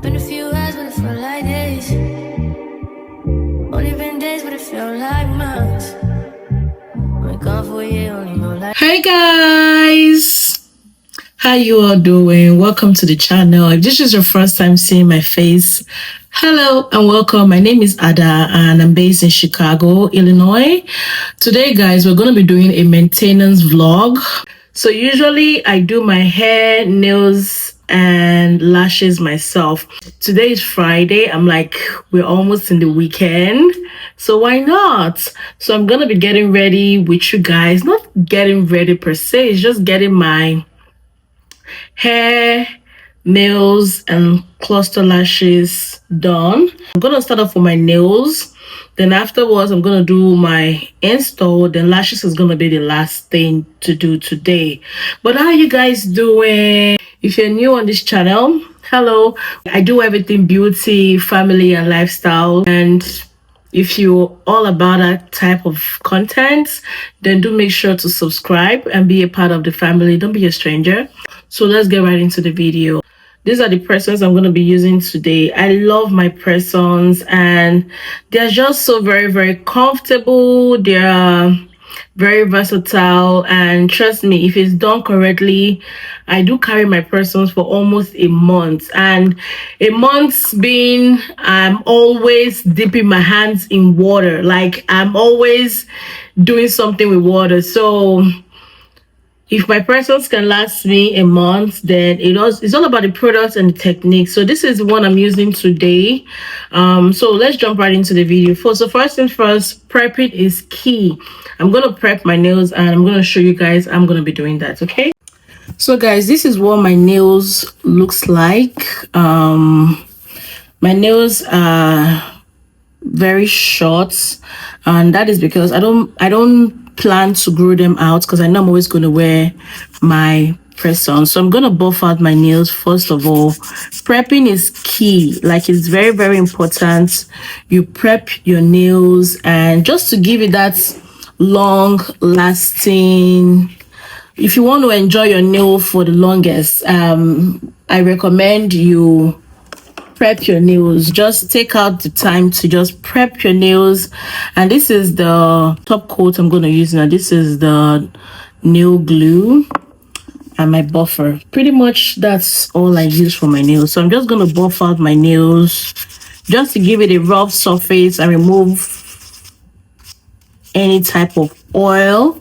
Been a few hours, but it felt like days. Only been days, but it felt like months. Been gone for a year, only know like. Hey guys, how you all doing? Welcome to the channel. If this is your first time seeing my face, hello and welcome. My name is Ada and I'm based in Chicago, Illinois. Today guys, we're going to be doing a maintenance vlog. So usually I do my hair, nails and lashes myself. Today is Friday. I'm like, we're almost in the weekend, so why not? So I'm gonna be getting ready with you guys. Not getting ready per se, it's just getting my hair, nails and cluster lashes done. I'm gonna start off with my nails, then afterwards I'm gonna do my install, then lashes is gonna be the last thing to do today. But how you guys doing? If you're new on this channel, hello. I do everything beauty, family and lifestyle, and if you're all about that type of content, then do make sure to subscribe and be a part of the family. Don't be a stranger. So let's get right into the video. These are the press-ons I'm going to be using today. I love my press-ons and they're just so very comfortable. They're very versatile, and trust me, if it's done correctly, I do carry my press-ons for almost a month, and a month being I'm always dipping my hands in water. Like I'm always doing something with water. So if my press-ons can last me a month, then it's all about the products and the technique. So this is one I'm using today. So let's jump right into the video. So first things first, prepping is key. I'm gonna prep my nails and I'm gonna show you guys I'm gonna be doing that. Okay, so guys, this is what my nails looks like. My nails are very short, and that is because I don't plan to grow them out, because I know I'm always going to wear my press-on. So I'm going to buff out my nails first of all. Prepping is key. Like, it's very important you prep your nails, and just to give it that long lasting, if you want to enjoy your nail for the longest, I recommend you prep your nails. Just take out the time to just prep your nails. And this is the top coat I'm going to use now. This is the nail glue and my buffer. Pretty much that's all I use for my nails. So I'm just going to buff out my nails just to give it a rough surface and remove any type of oil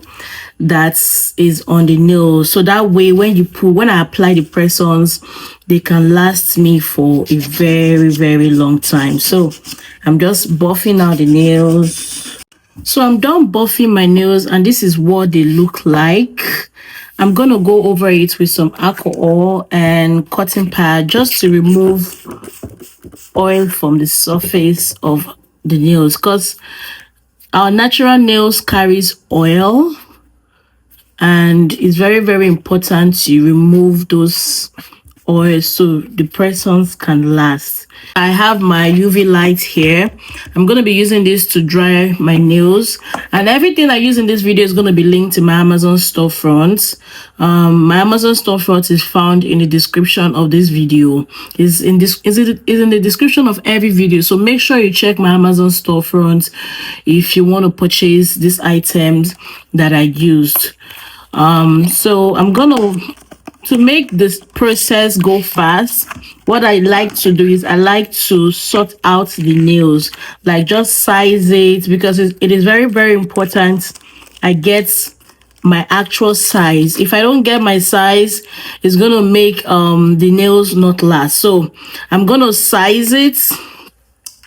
that is on the nails, so that way when I apply the press-ons, they can last me for a very long time. So I'm just buffing out the nails. So I'm done buffing my nails and this is what they look like. I'm gonna go over it with some alcohol and cotton pad just to remove oil from the surface of the nails, because our natural nails carries oil, and it's very important to remove those oils so the press-ons can last. I have my UV light here. I'm going to be using this to dry my nails, and everything I use in this video is going to be linked to my Amazon storefront. My Amazon storefront is found in the description of this video. Is in the description of every video, so make sure you check my Amazon storefront if you want to purchase these items that I used. So I'm gonna, to make this process go fast, what I like to do is I like to sort out the nails, like just size it, because it is very important I get my actual size. If I don't get my size, it's gonna make the nails not last. So I'm gonna size it.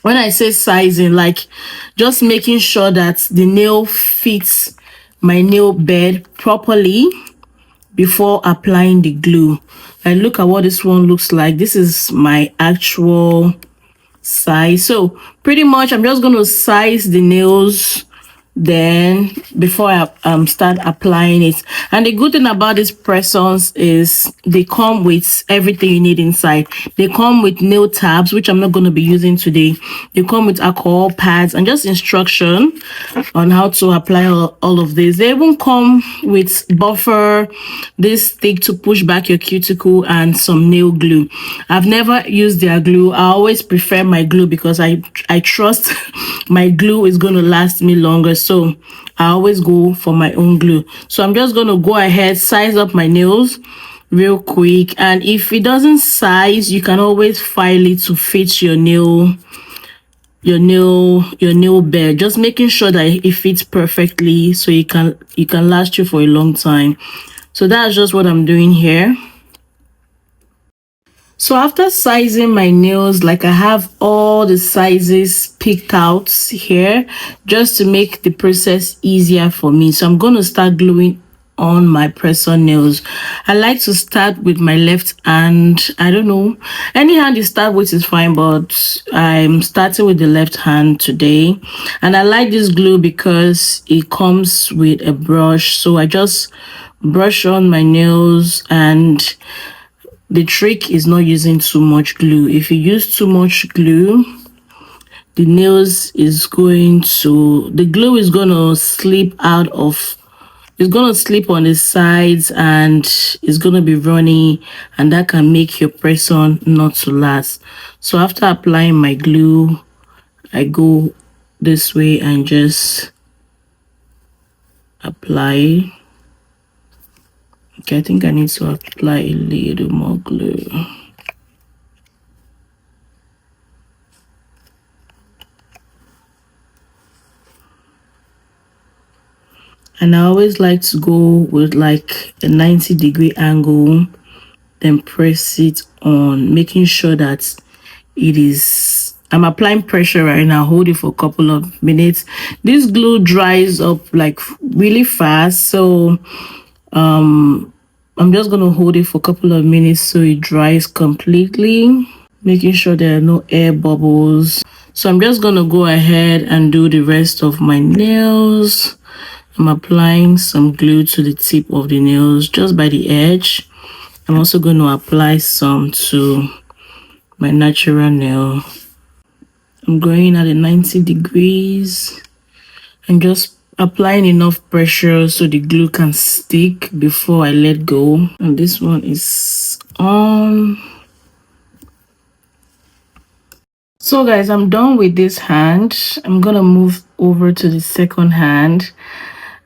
When I say sizing, like just making sure that the nail fits my nail bed properly before applying the glue. And look at what this one looks like. This is my actual size. So pretty much I'm just going to size the nails then before I start applying it. And the good thing about these press-ons is they come with everything you need inside. They come with nail tabs, which I'm not going to be using today. They come with alcohol pads and just instruction on how to apply all of this. They even come with buffer, this stick to push back your cuticle, and some nail glue. I've never used their glue. I always prefer my glue because I trust my glue is going to last me longer. So I always go for my own glue. So I'm just going to go ahead, size up my nails real quick. And if it doesn't size, you can always file it to fit your nail bed, just making sure that it fits perfectly so it can last you for a long time. So that's just what I'm doing here. So after sizing my nails, like I have all the sizes picked out here just to make the process easier for me. So I'm going to start gluing on my press-on nails. I like to start with my left hand. I don't know, any hand you start with is fine, but I'm starting with the left hand today. And I like this glue because it comes with a brush. So I just brush on my nails, and the trick is not using too much glue. If you use too much glue, the glue is going to slip out of, it's going to slip on the sides and it's going to be runny, and that can make your press-on not to last. So after applying my glue, I go this way and just apply. Okay, I think I need to apply a little more glue. And I always like to go with like a 90-degree angle, then press it on, making sure that I'm applying pressure right now. Hold it for a couple of minutes. This glue dries up like really fast, so I'm just going to hold it for a couple of minutes so it dries completely, making sure there are no air bubbles. So I'm just going to go ahead and do the rest of my nails. I'm applying some glue to the tip of the nails, just by the edge. I'm also going to apply some to my natural nail. I'm going at a 90 degrees and just applying enough pressure so the glue can stick before I let go. And this one is on. So guys, I'm done with this hand. I'm gonna move over to the second hand.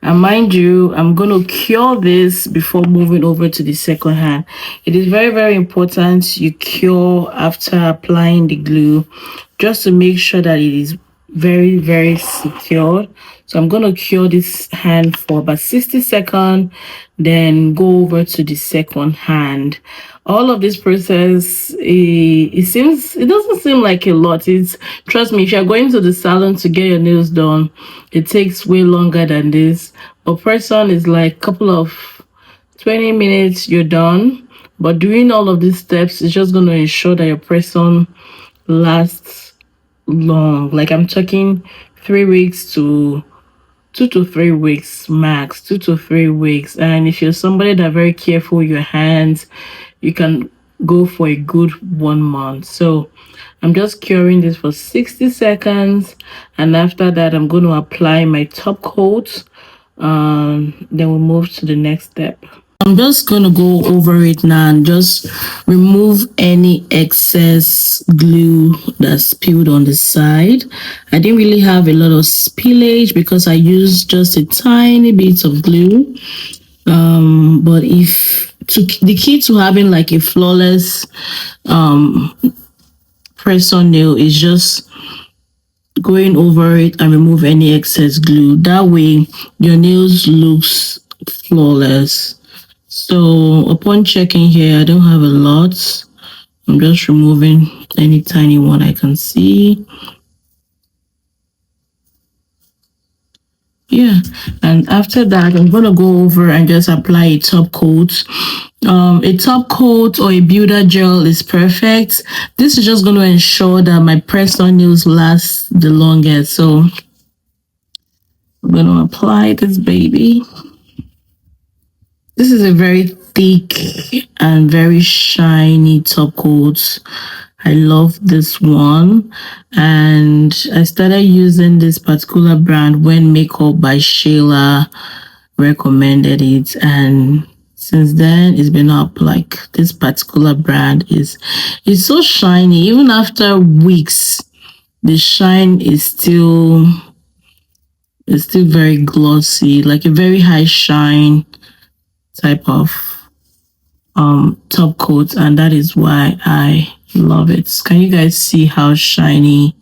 And mind you, I'm going to cure this before moving over to the second hand. It is very, very important you cure after applying the glue, just to make sure that it is very, very secure. So I'm going to cure this hand for about 60 seconds, then go over to the second hand. All of this process, it doesn't seem like a lot. Trust me, if you're going to the salon to get your nails done, it takes way longer than this. A press-on is like a couple of 20 minutes, you're done. But doing all of these steps is just going to ensure that your press-on lasts long. Like I'm talking 3 weeks to 2 to 3 weeks max, 2 to 3 weeks. And if you're somebody that very careful with your hands, you can go for a good 1 month. So I'm just curing this for 60 seconds, and after that I'm going to apply my top coat. Then we'll move to the next step. I'm just going to go over it now and just remove any excess glue that's spilled on the side. I didn't really have a lot of spillage because I used just a tiny bit of glue. But the key to having like a flawless press-on nail is just going over it and remove any excess glue. That way your nails looks flawless. So upon checking here, I don't have a lot. I'm just removing any tiny one I can see. Yeah, and after that I'm going to go over and just apply a top coat. A top coat or a builder gel is perfect. This is just going to ensure that my press-on nails last the longest. So I'm going to apply this baby. This is a very thick and very shiny top coat. I love this one, and I started using this particular brand when Makeup by Sheila recommended it, and since then it's been up. Like, this particular brand is so shiny. Even after weeks, the shine is still very glossy, like a very high shine type of top coat, and that is why I love it. Can you guys see how shiny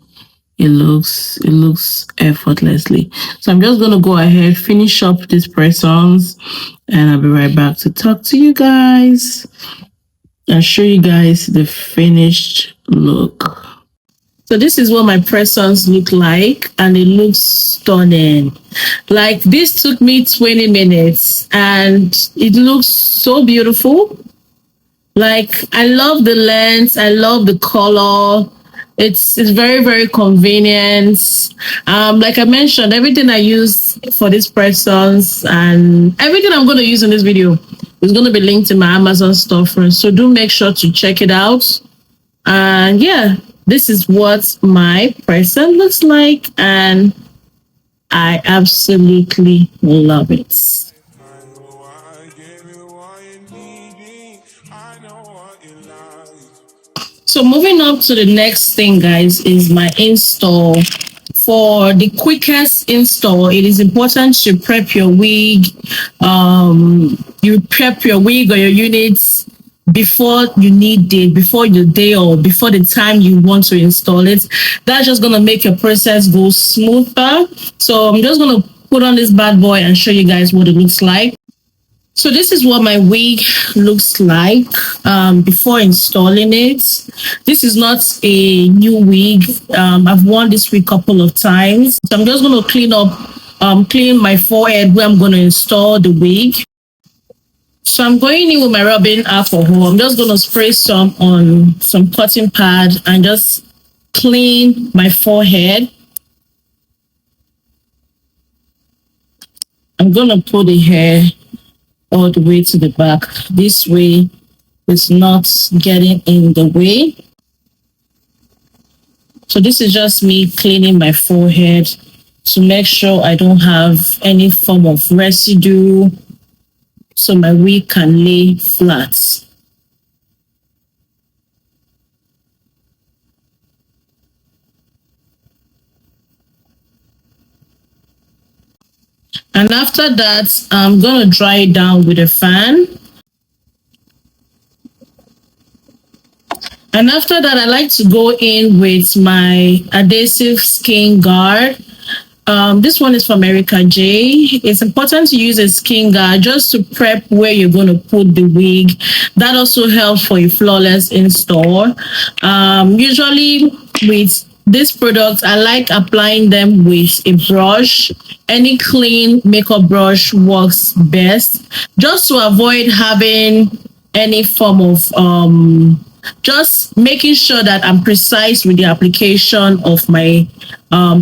it looks? It looks effortlessly. So I'm just going to go ahead, finish up these press-ons, and I'll be right back to talk to you guys and show you guys the finished look. So this is what my press-ons look like, and it looks stunning. Like, this took me 20 minutes and it looks so beautiful. Like, I love the lens, I love the color. It's very, very convenient. Like I mentioned, everything I use for these press-ons and everything I'm going to use in this video is going to be linked in my Amazon storefront. So do make sure to check it out. And yeah, this is what my press-on looks like, and I absolutely love it. So moving up to the next thing, guys, is my install. For the quickest install, it is important to prep your wig. You prep your wig or your units before you need it, before your day or before the time you want to install it. That's just going to make your process go smoother. So I'm just going to put on this bad boy and show you guys what it looks like. So this is what my wig looks like before installing it. This is not a new wig. I've worn this wig a couple of times. So I'm just going to clean my forehead where I'm going to install the wig. So I'm going in with my rubbing alcohol. I'm just going to spray some on some cotton pad and just clean my forehead. I'm going to pull the hair all the way to the back. This way it's not getting in the way. So this is just me cleaning my forehead to make sure I don't have any form of residue, so my wig can lay flat. And after that, I'm going to dry it down with a fan. And after that, I like to go in with my adhesive skin guard. This one is from Erica J. It's important to use a skin guard just to prep where you're going to put the wig. That also helps for a flawless install. Usually with this product, I like applying them with a brush. Any clean makeup brush works best, just to avoid having any form of just making sure that I'm precise with the application of my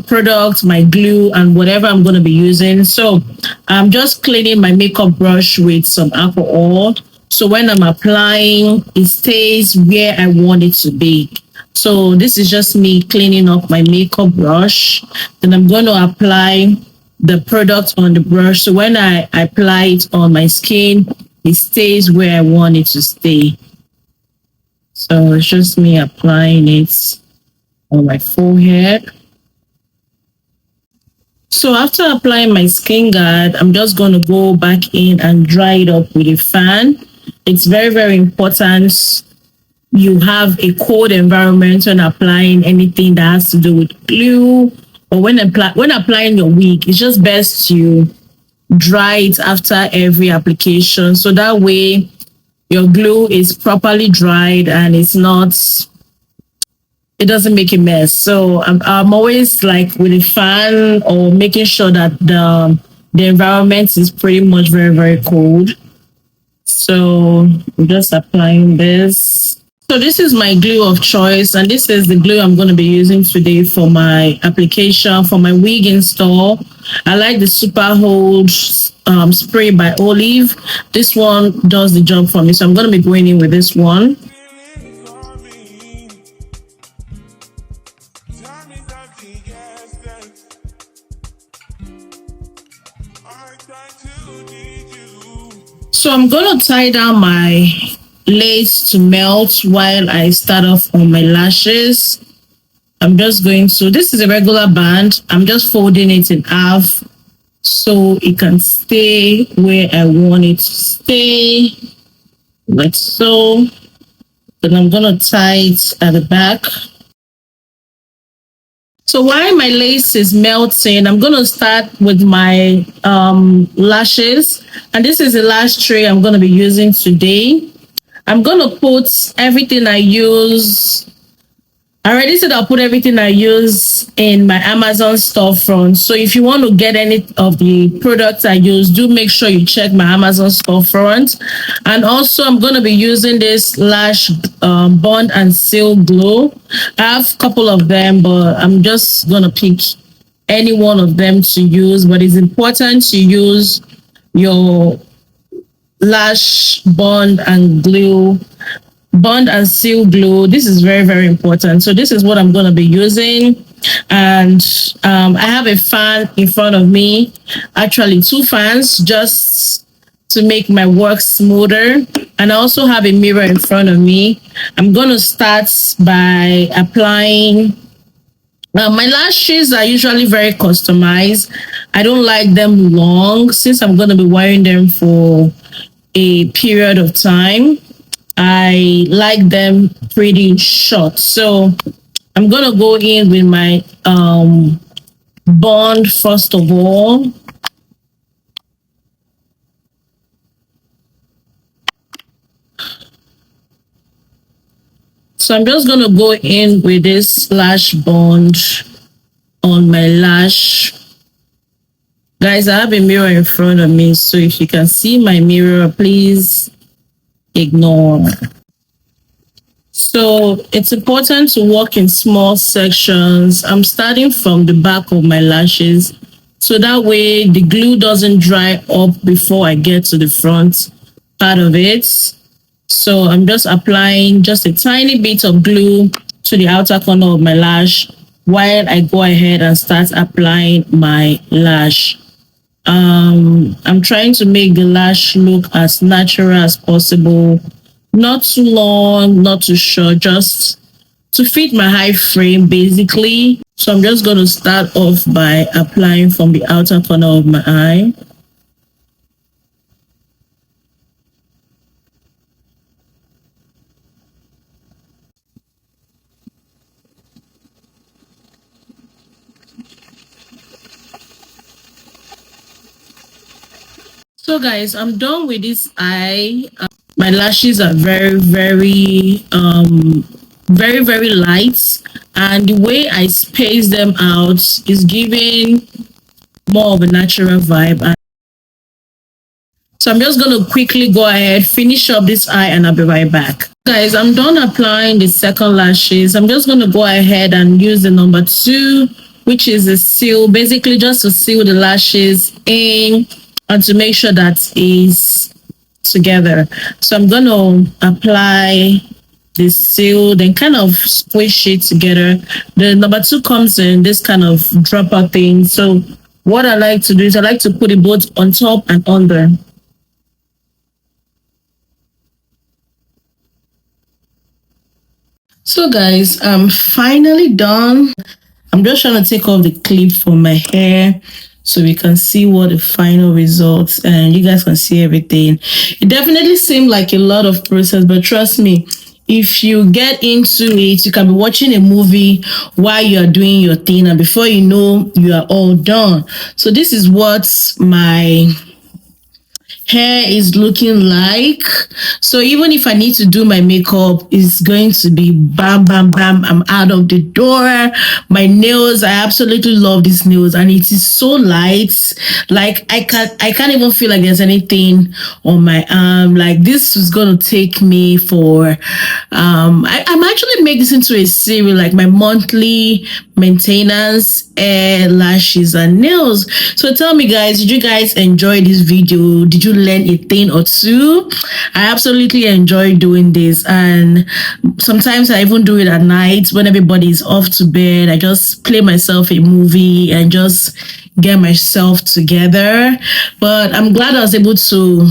product, my glue, and whatever I'm going to be using. So I'm just cleaning my makeup brush with some alcohol, so when I'm applying, it stays where I want it to be. So this is just me cleaning up my makeup brush. Then I'm going to apply the product on the brush, so when I apply it on my skin, it stays where I want it to stay. So it's just me applying it on my forehead. So after applying my skin guard, I'm just going to go back in and dry it up with a fan. It's very, very important you have a cold environment when applying anything that has to do with glue, or when applying your wig. It's just best to dry it after every application, so that way your glue is properly dried and it doesn't make a mess. So I'm always like with a fan, or making sure that the environment is pretty much very, very cold. So I'm just applying this. So this is my glue of choice, and this is the glue I'm going to be using today for my application, for my wig install. I like the Super Hold spray by Olive. This one does the job for me, so I'm going to be going in with this one. So I'm going to tie down my lace to melt while I start off on my lashes. I'm just going to, this is a regular band. I'm just folding it in half so it can stay where I want it to stay, like so. Then I'm going to tie it at the back. So while my lace is melting, I'm going to start with my lashes. And this is the lash tray I'm going to be using today. I'm going to put everything I use. I already said I'll put everything I use in my Amazon storefront. So if you want to get any of the products I use, do make sure you check my Amazon storefront. And also, I'm going to be using this Lash Bond and Seal Glue. I have a couple of them, but I'm just going to pick any one of them to use. But it's important to use your Lash Bond and Seal glue. This is very, very important. So this is what I'm going to be using. And I have a fan in front of me, actually 2 fans, just to make my work smoother. And I also have a mirror in front of me. I'm going to start by applying. My lashes are usually very customized. I don't like them long since I'm going to be wearing them for a period of time. I like them pretty short. So I'm going to go in with my bond first of all. So I'm just going to go in with this Lash Bond on my lash. Guys, I have a mirror in front of me. So if you can see my mirror, please ignore. So it's important to work in small sections. I'm starting from the back of my lashes, so that way the glue doesn't dry up before I get to the front part of it. So I'm just applying just a tiny bit of glue to the outer corner of my lash while I go ahead and start applying my lash. I'm trying to make the lash look as natural as possible. Not too long, not too short, just to fit my high frame basically. So I'm just going to start off by applying from the outer corner of my eye. So guys, I'm done with this eye. My lashes are very, very, very light, and the way I space them out is giving more of a natural vibe. So I'm just going to quickly go ahead, finish up this eye, and I'll be right back. Guys, I'm done applying the second lashes. I'm just going to go ahead and use the number 2, which is a seal, basically just to seal the lashes in and to make sure that is together. So I'm going to apply the seal, then kind of squish it together. The number 2 comes in this kind of dropper thing. So what I like to do is I like to put it both on top and under. So guys, I'm finally done. I'm just trying to take off the clip from my hair so we can see what the final results, and you guys can see everything. It definitely seemed like a lot of process, but trust me, if you get into it, you can be watching a movie while you are doing your thing, and before you know, you are all done. So this is what my hair is looking like. So even if I need to do my makeup, it's going to be bam bam bam, I'm out of the door. My nails, I absolutely love these nails, and it is so light. Like I can't even feel like there's anything on my arm. Like this is gonna take me for I'm actually making this into a series, like my monthly maintenance, hair, lashes, and nails. So tell me, guys, did you guys enjoy this video? Did you learn a thing or two? I absolutely enjoy doing this, and sometimes I even do it at night when everybody is off to bed. I just play myself a movie and just get myself together. But I'm glad I was able to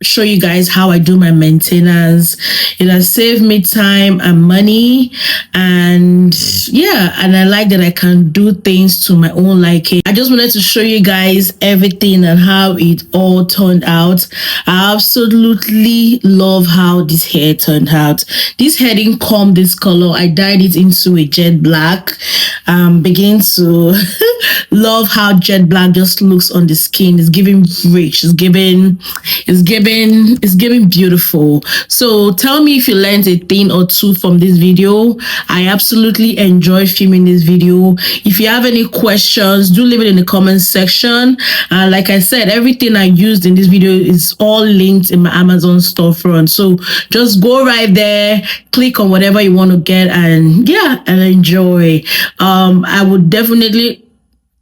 show you guys how I do my maintenance. It has saved me time and money, and yeah, and I like that I can do things to my own liking. I just wanted to show you guys everything and how it all turned out. I absolutely love how this hair turned out. This hair didn't come this color. I dyed it into a jet black. Begin to love how jet black just looks on the skin. It's giving rich. It's giving beautiful. So tell me if you learned a thing or two from this video. I absolutely enjoy filming this video. If you have any questions, do leave it in the comment section. Like I said, everything I used in this video is all linked in my Amazon storefront. So just go right there, click on whatever you want to get, and yeah, and enjoy. I would definitely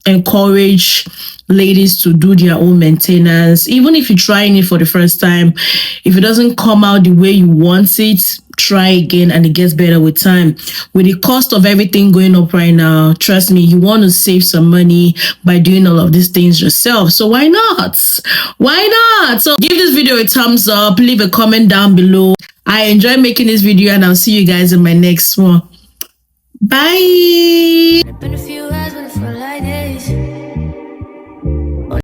encourage ladies to do their own maintenance. Even if you're trying it for the first time, if it doesn't come out the way you want it, try again, and it gets better with time. With the cost of everything going up right now, trust me, you want to save some money by doing all of these things yourself. So why not? So give this video a thumbs up, leave a comment down below. I enjoy making this video, and I'll see you guys in my next one. Bye. Been a few